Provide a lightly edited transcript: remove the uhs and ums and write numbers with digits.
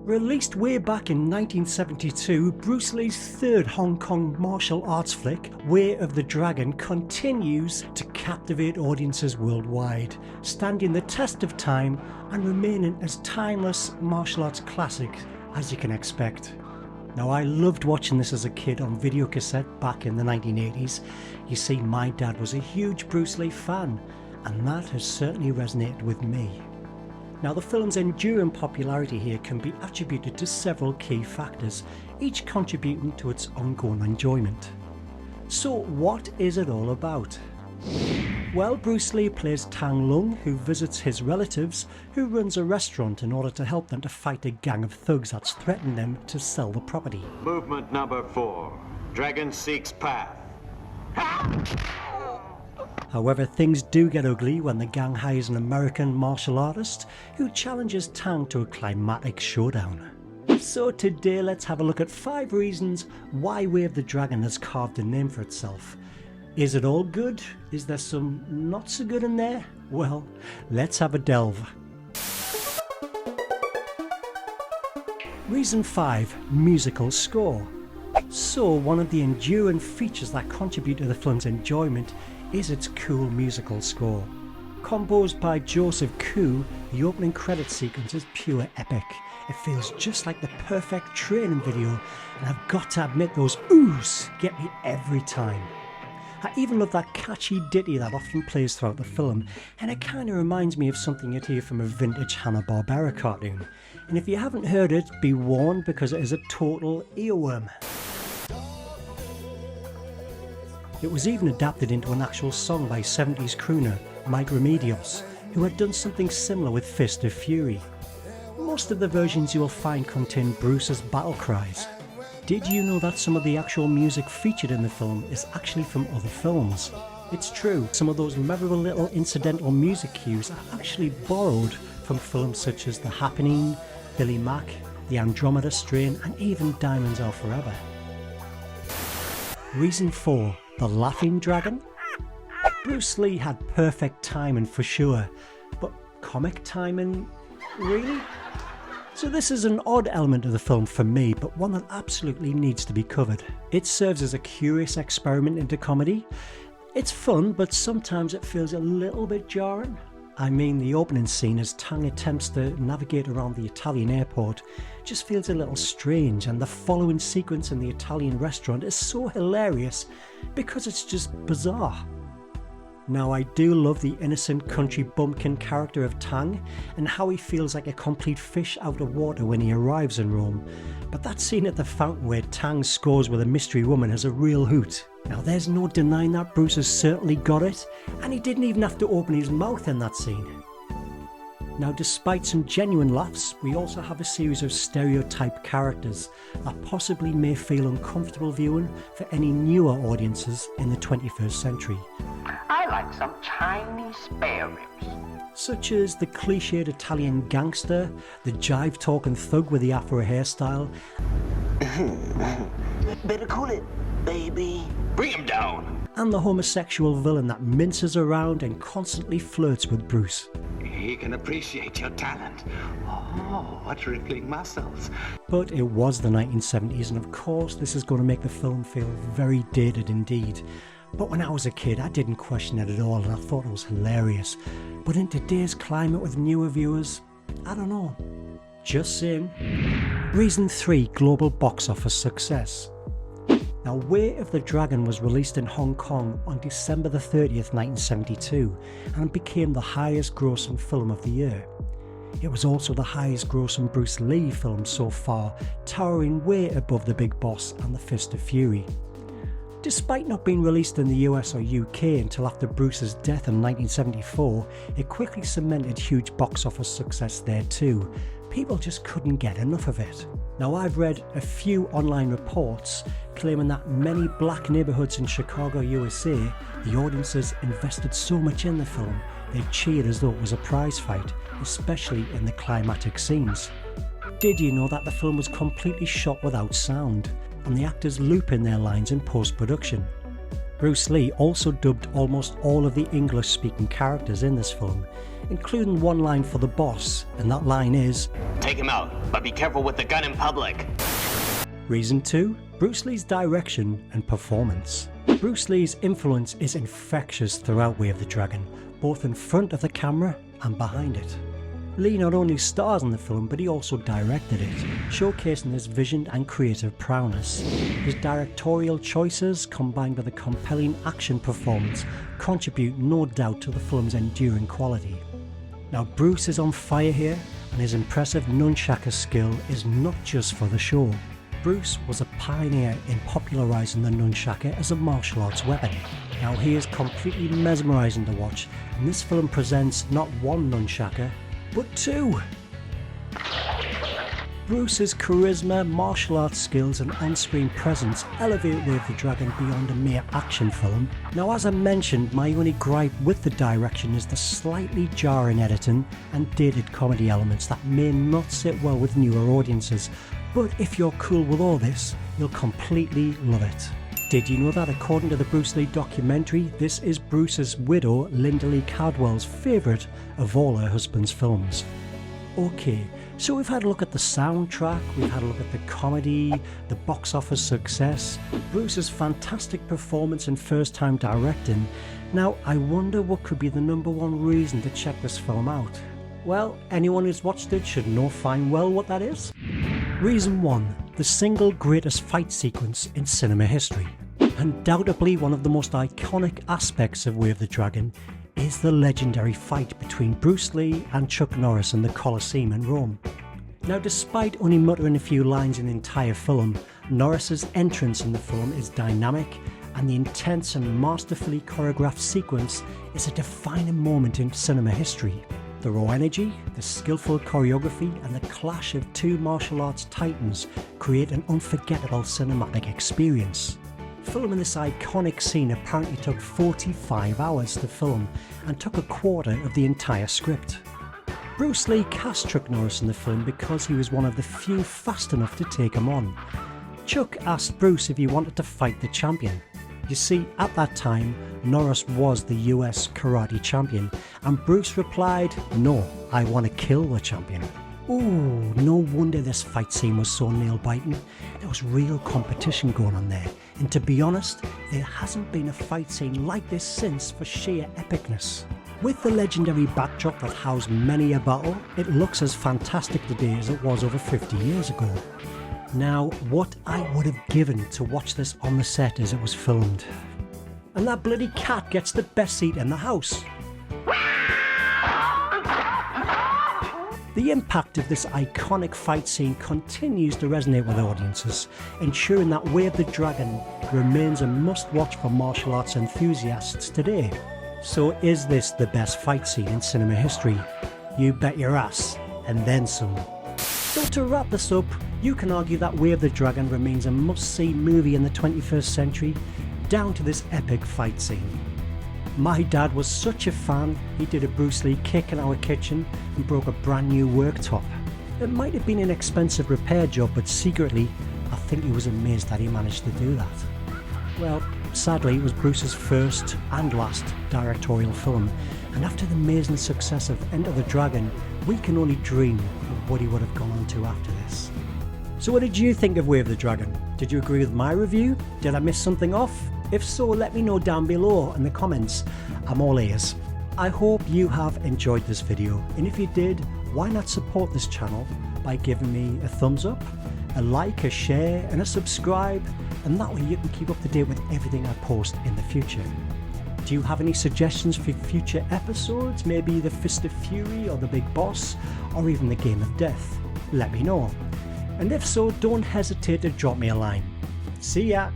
Released way back in 1972, Bruce Lee's third Hong Kong martial arts flick, Way of the Dragon, continues to captivate audiences worldwide, standing the test of time and remaining as timeless martial arts classic as you can expect. Now, I loved watching this as a kid on videocassette back in the 1980s. You see, my dad was a huge Bruce Lee fan, and that has certainly resonated with me. Now, the film's enduring popularity here can be attributed to several key factors, each contributing to its ongoing enjoyment. So what is it all about? Well, Bruce Lee plays Tang Lung, who visits his relatives, who runs a restaurant in order to help them to fight a gang of thugs that's threatened them to sell the property. Movement number 4. Dragon seeks path. However, things do get ugly when the gang hires an American martial artist who challenges Tang to a climatic showdown. So today let's have a look at 5 reasons why Way of the Dragon has carved a name for itself. Is it all good? Is there some not so good in there? Well, let's have a delve. Reason 5. Musical score. So one of the enduring features that contribute to the film's enjoyment is its cool musical score. Composed by Joseph Koo, the opening credit sequence is pure epic. It feels just like the perfect training video, and I've got to admit those oohs get me every time. I even love that catchy ditty that often plays throughout the film, and it kind of reminds me of something you'd hear from a vintage Hanna-Barbera cartoon. And if you haven't heard it, be warned, because it is a total earworm. It was even adapted into an actual song by 70s crooner Mike Remedios, who had done something similar with Fist of Fury. Most of the versions you will find contain Bruce's battle cries. Did you know that some of the actual music featured in the film is actually from other films? It's true, some of those memorable little incidental music cues are actually borrowed from films such as The Happening, Billy Mack, The Andromeda Strain, and even Diamonds Are Forever. Reason 4. The Laughing Dragon? Bruce Lee had perfect timing for sure, but comic timing? Really? So this is an odd element of the film for me, but one that absolutely needs to be covered. It serves as a curious experiment into comedy. It's fun, but sometimes it feels a little bit jarring. I mean, the opening scene as Tang attempts to navigate around the Italian airport just feels a little strange, and the following sequence in the Italian restaurant is so hilarious because it's just bizarre. Now, I do love the innocent country bumpkin character of Tang and how he feels like a complete fish out of water when he arrives in Rome, but that scene at the fountain where Tang scores with a mystery woman is a real hoot. Now, there's no denying that Bruce has certainly got it, and he didn't even have to open his mouth in that scene. Now, despite some genuine laughs, we also have a series of stereotyped characters that possibly may feel uncomfortable viewing for any newer audiences in the 21st century. I like some Chinese spare ribs. Such as the cliched Italian gangster, the jive-talking thug with the afro hairstyle, Better cool it, baby. Bring him down. and the homosexual villain that minces around and constantly flirts with Bruce. He can appreciate your talent. Oh, what rippling muscles. But it was the 1970s, and of course this is going to make the film feel very dated indeed. But when I was a kid, I didn't question it at all, and I thought it was hilarious. But in today's climate with newer viewers, I don't know. Just saying. Reason 3. Global box office success. Now, Way of the Dragon was released in Hong Kong on December the 30th, 1972, and became the highest grossing film of the year. It was also the highest grossing Bruce Lee film so far, towering way above The Big Boss and The Fist of Fury. Despite not being released in the US or UK until after Bruce's death in 1974, it quickly cemented huge box office success there too. People just couldn't get enough of it. Now, I've read a few online reports claiming that many black neighbourhoods in Chicago, USA, the audiences invested so much in the film, they cheered as though it was a prize fight, especially in the climatic scenes. Did you know that the film was completely shot without sound, and the actors loop in their lines in post-production? Bruce Lee also dubbed almost all of the English-speaking characters in this film, including one line for the boss, and that line is, "Take him out, but be careful with the gun in public." Reason 2, Bruce Lee's direction and performance. Bruce Lee's influence is infectious throughout Way of the Dragon, both in front of the camera and behind it. Lee not only stars in the film, but he also directed it, showcasing his vision and creative prowess. His directorial choices, combined with a compelling action performance, contribute no doubt to the film's enduring quality. Now, Bruce is on fire here, and his impressive nunchaku skill is not just for the show. Bruce was a pioneer in popularising the nunchaku as a martial arts weapon. Now, he is completely mesmerising to watch, and this film presents not one nunchaku, but two. Bruce's charisma, martial arts skills and on-screen presence elevate Way of the Dragon beyond a mere action film. Now, as I mentioned, my only gripe with the direction is the slightly jarring editing and dated comedy elements that may not sit well with newer audiences, but if you're cool with all this, you'll completely love it. Did you know that according to the Bruce Lee documentary, this is Bruce's widow, Linda Lee Cadwell's favourite of all her husband's films? Okay, so we've had a look at the soundtrack, we've had a look at the comedy, the box office success, Bruce's fantastic performance and first time directing. Now, I wonder what could be the #1 reason to check this film out. Well, anyone who's watched it should know fine well what that is. Reason 1, the single greatest fight sequence in cinema history. Undoubtedly one of the most iconic aspects of Way of the Dragon is the legendary fight between Bruce Lee and Chuck Norris in the Colosseum in Rome. Now, despite only muttering a few lines in the entire film, Norris's entrance in the film is dynamic, and the intense and masterfully choreographed sequence is a defining moment in cinema history. The raw energy, the skillful choreography and the clash of two martial arts titans create an unforgettable cinematic experience. Filming this iconic scene apparently took 45 hours to film and took a quarter of the entire script. Bruce Lee cast Chuck Norris in the film because he was one of the few fast enough to take him on. Chuck asked Bruce if he wanted to fight the champion. You see, at that time, Norris was the US karate champion, and Bruce replied, "No, I want to kill the champion." Ooh, no wonder this fight scene was so nail-biting. There was real competition going on there, and to be honest, there hasn't been a fight scene like this since for sheer epicness. With the legendary backdrop that housed many a battle, it looks as fantastic today as it was over 50 years ago. Now, what I would have given to watch this on the set as it was filmed. And that bloody cat gets the best seat in the house. The impact of this iconic fight scene continues to resonate with audiences, ensuring that Way of the Dragon remains a must-watch for martial arts enthusiasts today. So is this the best fight scene in cinema history? You bet your ass, and then some. So to wrap this up, you can argue that Way of the Dragon remains a must-see movie in the 21st century, down to this epic fight scene. My dad was such a fan, he did a Bruce Lee kick in our kitchen and broke a brand new worktop. It might have been an expensive repair job, but secretly, I think he was amazed that he managed to do that. Well, sadly, it was Bruce's first and last directorial film, and after the amazing success of Enter the Dragon, we can only dream of what he would have gone on to after this. So what did you think of Way of the Dragon? Did you agree with my review? Did I miss something off? If so, let me know down below in the comments. I'm all ears. I hope you have enjoyed this video, and if you did, why not support this channel by giving me a thumbs up, a like, a share and a subscribe, and that way you can keep up to date with everything I post in the future. Do you have any suggestions for future episodes? Maybe the Fist of Fury or the Big Boss, or even the Game of Death? Let me know. And if so, don't hesitate to drop me a line. See ya!